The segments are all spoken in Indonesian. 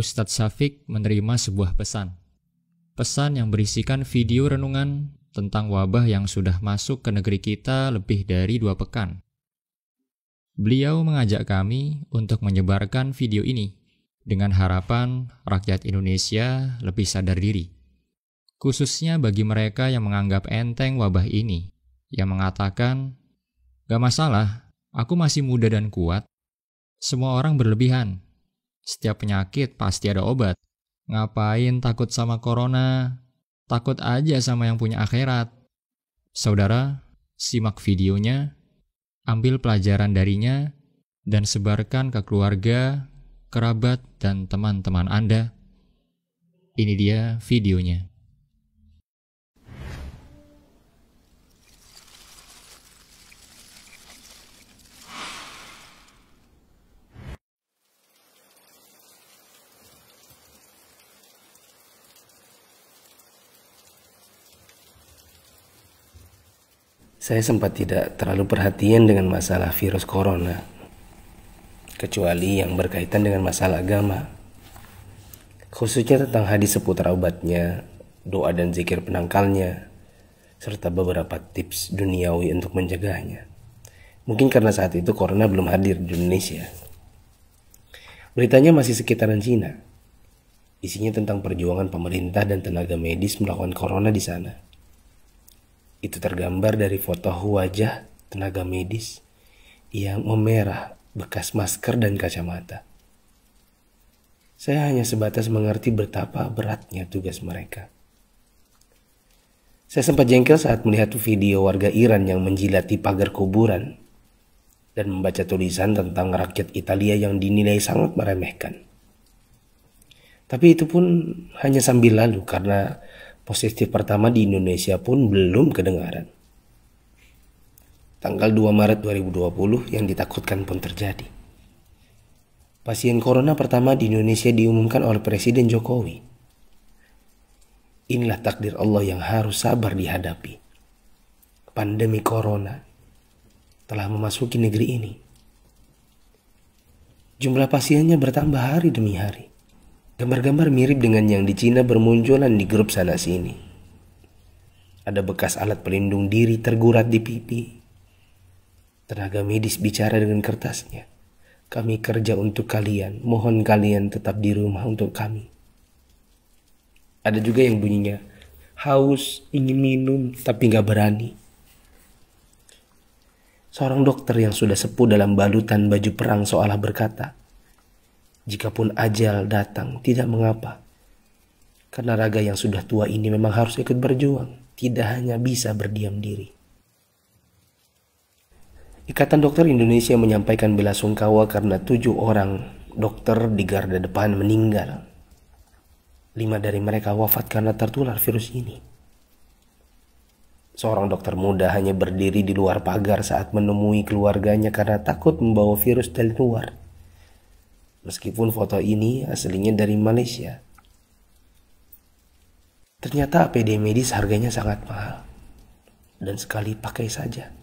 Ustadz Syafiq menerima sebuah pesan. Pesan yang berisikan video renungan tentang wabah yang sudah masuk ke negeri kita lebih dari 2 pekan. Beliau mengajak kami untuk menyebarkan video ini dengan harapan rakyat Indonesia lebih sadar diri. Khususnya bagi mereka yang menganggap enteng wabah ini, yang mengatakan, "Gak masalah, aku masih muda dan kuat. Semua orang berlebihan. Setiap penyakit pasti ada obat. Ngapain takut sama corona? Takut aja sama yang punya akhirat." Saudara, simak videonya, ambil pelajaran darinya, dan sebarkan ke keluarga, kerabat, dan teman-teman Anda. Ini dia videonya. Saya sempat tidak terlalu perhatian dengan masalah virus corona, kecuali yang berkaitan dengan masalah agama, khususnya tentang hadis seputar obatnya, doa dan zikir penangkalnya, serta beberapa tips duniawi untuk mencegahnya. Mungkin karena saat itu corona belum hadir di Indonesia. Beritanya masih sekitaran Cina. Isinya tentang perjuangan pemerintah dan tenaga medis melawan corona di sana. Itu tergambar dari foto wajah tenaga medis yang memerah bekas masker dan kacamata. Saya hanya sebatas mengerti betapa beratnya tugas mereka. Saya sempat jengkel saat melihat video warga Iran yang menjilati pagar kuburan dan membaca tulisan tentang rakyat Italia yang dinilai sangat meremehkan. Tapi itu pun hanya sambil lalu karena positif pertama di Indonesia pun belum kedengaran. Tanggal 2 Maret 2020 yang ditakutkan pun terjadi. Pasien corona pertama di Indonesia diumumkan oleh Presiden Jokowi. Inilah takdir Allah yang harus sabar dihadapi. Pandemi corona telah memasuki negeri ini. Jumlah pasiennya bertambah hari demi hari. Gambar-gambar mirip dengan yang di Cina bermunculan di grup sana sini. Ada bekas alat pelindung diri tergurat di pipi. Tenaga medis bicara dengan kertasnya. "Kami kerja untuk kalian, mohon kalian tetap di rumah untuk kami." Ada juga yang bunyinya, "Haus, ingin minum, tapi gak berani." Seorang dokter yang sudah sepuh dalam balutan baju perang seolah berkata, "Jikapun ajal datang, tidak mengapa. Karena raga yang sudah tua ini memang harus ikut berjuang, tidak hanya bisa berdiam diri." Ikatan Dokter Indonesia menyampaikan bela sungkawa karena 7 orang dokter di garda depan meninggal. 5 dari mereka wafat karena tertular virus ini. Seorang dokter muda hanya berdiri di luar pagar saat menemui keluarganya karena takut membawa virus dari luar. Meskipun foto ini aslinya dari Malaysia. Ternyata APD medis harganya sangat mahal dan sekali pakai saja.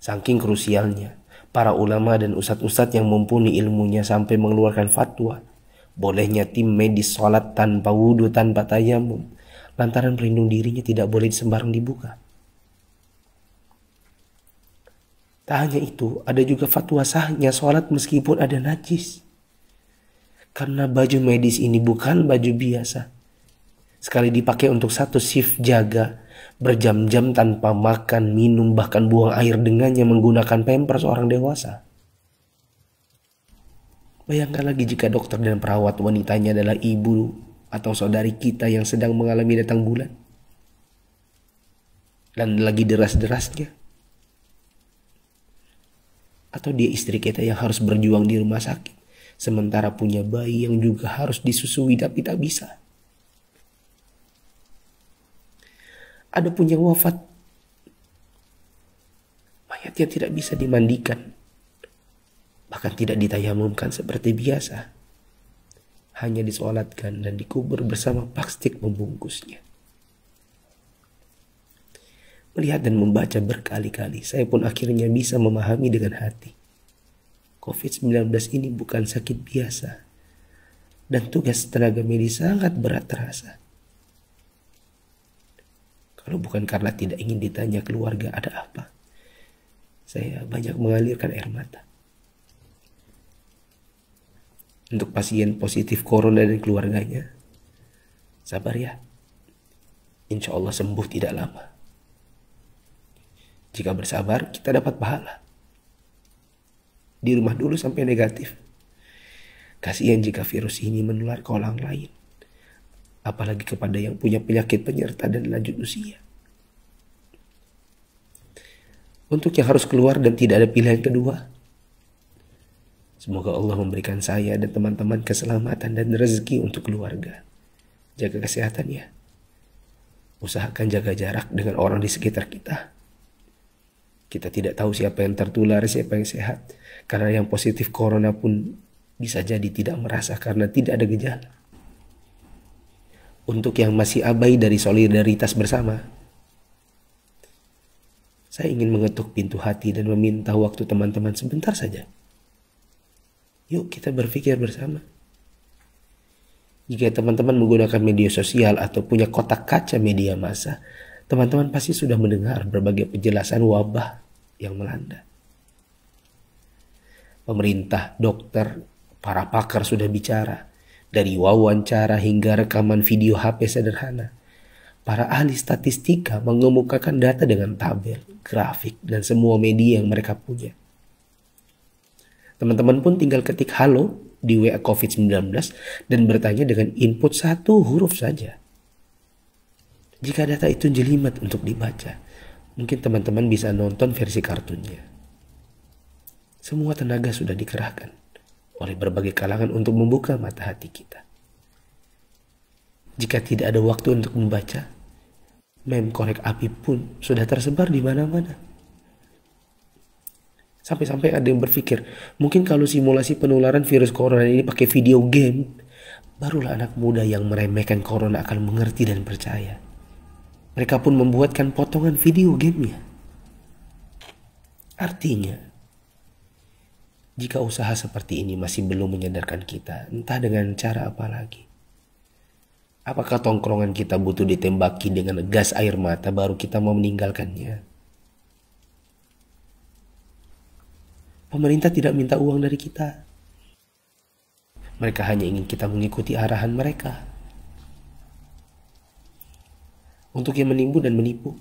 Saking krusialnya, para ulama dan ustadz-ustadz yang mumpuni ilmunya sampai mengeluarkan fatwa bolehnya tim medis sholat tanpa wudhu, tanpa tayamum, lantaran pelindung dirinya tidak boleh sembarang dibuka. Tak hanya itu, ada juga fatwa sahnya sholat meskipun ada najis. Karena baju medis ini bukan baju biasa. Sekali dipakai untuk satu shift jaga, berjam-jam tanpa makan, minum, bahkan buang air dengannya menggunakan pampers orang dewasa. Bayangkan lagi jika dokter dan perawat wanitanya adalah ibu atau saudari kita yang sedang mengalami datang bulan. Dan lagi deras-derasnya. Atau dia istri kita yang harus berjuang di rumah sakit, sementara punya bayi yang juga harus disusui tapi tak bisa. Ada punya wafat, mayatnya tidak bisa dimandikan, bahkan tidak ditayamumkan seperti biasa, hanya disolatkan dan dikubur bersama plastik membungkusnya. Melihat dan membaca berkali-kali, saya pun akhirnya bisa memahami dengan hati. COVID-19 ini bukan sakit biasa, dan tugas tenaga medis sangat berat terasa. Kalau bukan karena tidak ingin ditanya keluarga ada apa, saya banyak mengalirkan air mata. Untuk pasien positif corona dan keluarganya, sabar ya. Insya Allah sembuh tidak lama. Jika bersabar, kita dapat pahala. Di rumah dulu sampai negatif. Kasihan jika virus ini menular ke orang lain. Apalagi kepada yang punya penyakit penyerta dan lanjut usia. Untuk yang harus keluar dan tidak ada pilihan kedua, semoga Allah memberikan saya dan teman-teman keselamatan dan rezeki untuk keluarga. Jaga kesehatan ya. Usahakan jaga jarak dengan orang di sekitar kita. Kita tidak tahu siapa yang tertular, siapa yang sehat. Karena yang positif corona pun bisa jadi tidak merasa karena tidak ada gejala. Untuk yang masih abai dari solidaritas bersama, saya ingin mengetuk pintu hati dan meminta waktu teman-teman sebentar saja. Yuk kita berpikir bersama. Jika teman-teman menggunakan media sosial atau punya kotak kaca media massa, teman-teman pasti sudah mendengar berbagai penjelasan wabah yang melanda. Pemerintah, dokter, para pakar sudah bicara. Dari wawancara hingga rekaman video HP sederhana. Para ahli statistika mengemukakan data dengan tabel, grafik, dan semua media yang mereka punya. Teman-teman pun tinggal ketik halo di WA COVID-19 dan bertanya dengan input satu huruf saja. Jika data itu jelimet untuk dibaca, mungkin teman-teman bisa nonton versi kartunnya. Semua tenaga sudah dikerahkan oleh berbagai kalangan untuk membuka mata hati kita. Jika tidak ada waktu untuk membaca, meme korek api pun sudah tersebar di mana-mana. Sampai-sampai ada yang berpikir, mungkin kalau simulasi penularan virus corona ini pakai video game, barulah anak muda yang meremehkan corona akan mengerti dan percaya. Mereka pun membuatkan potongan video gamenya. Artinya, jika usaha seperti ini masih belum menyadarkan kita, entah dengan cara apa lagi. Apakah tongkrongan kita butuh ditembaki dengan gas air mata baru kita mau meninggalkannya? Pemerintah tidak minta uang dari kita. Mereka hanya ingin kita mengikuti arahan mereka. Untuk yang menimbun dan menipu,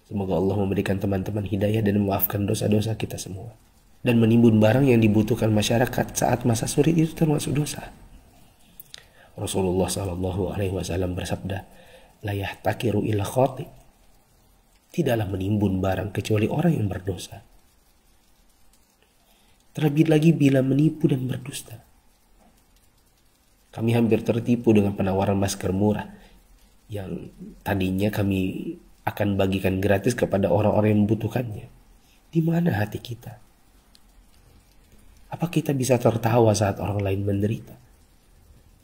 semoga Allah memberikan teman-teman hidayah dan memaafkan dosa-dosa kita semua. Dan menimbun barang yang dibutuhkan masyarakat saat masa sulit itu termasuk dosa. Rasulullah SAW bersabda, la yahtakiru illa khati. Tidaklah menimbun barang kecuali orang yang berdosa. Terlebih lagi bila menipu dan berdusta. Kami hampir tertipu dengan penawaran masker murah yang tadinya kami akan bagikan gratis kepada orang-orang yang membutuhkannya. Di mana hati kita? Apa kita bisa tertawa saat orang lain menderita?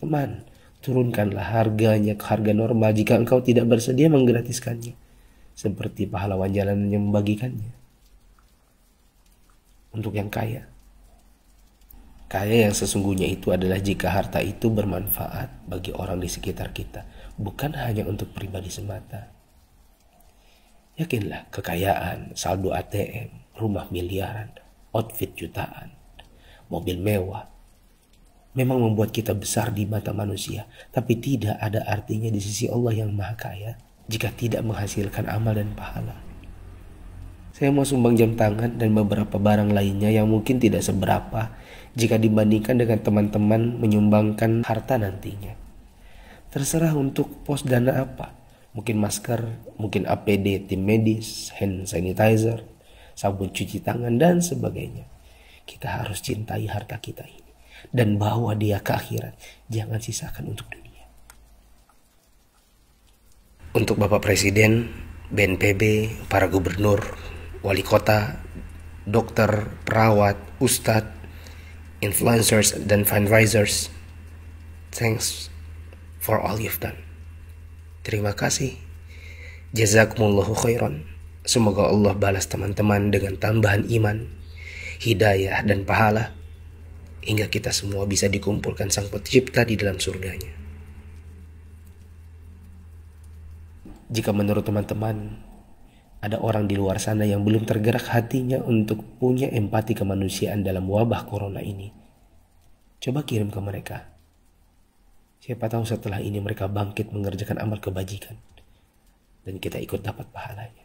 Teman, turunkanlah harganya ke harga normal jika engkau tidak bersedia menggratiskannya. Seperti pahlawan jalanan yang membagikannya. Untuk yang kaya. Kaya yang sesungguhnya itu adalah jika harta itu bermanfaat bagi orang di sekitar kita. Bukan hanya untuk pribadi semata. Yakinlah kekayaan, saldo ATM, rumah miliaran, outfit jutaan, mobil mewah memang membuat kita besar di mata manusia, tapi tidak ada artinya di sisi Allah yang Maha Kaya jika tidak menghasilkan amal dan pahala. Saya mau sumbang jam tangan dan beberapa barang lainnya yang mungkin tidak seberapa jika dibandingkan dengan teman-teman menyumbangkan harta nantinya. Terserah untuk pos dana apa, mungkin masker, mungkin APD tim medis, hand sanitizer, sabun cuci tangan dan sebagainya. Kita harus cintai harta kita ini dan bawa dia ke akhirat. Jangan sisakan untuk dunia. Untuk Bapak Presiden, BNPB, para gubernur, wali kota, dokter, perawat, ustadz, influencers, dan fundraisers, thanks for all you've done. Terima kasih. Jazakumullahu khairan. Semoga Allah balas teman-teman dengan tambahan iman, hidayah, dan pahala. hingga kita semua bisa dikumpulkan Sang Pencipta di dalam surganya. Jika menurut teman-teman ada orang di luar sana yang belum tergerak hatinya untuk punya empati kemanusiaan dalam wabah corona ini, coba kirim ke mereka. Siapa tahu setelah ini mereka bangkit mengerjakan amal kebajikan dan kita ikut dapat pahalanya.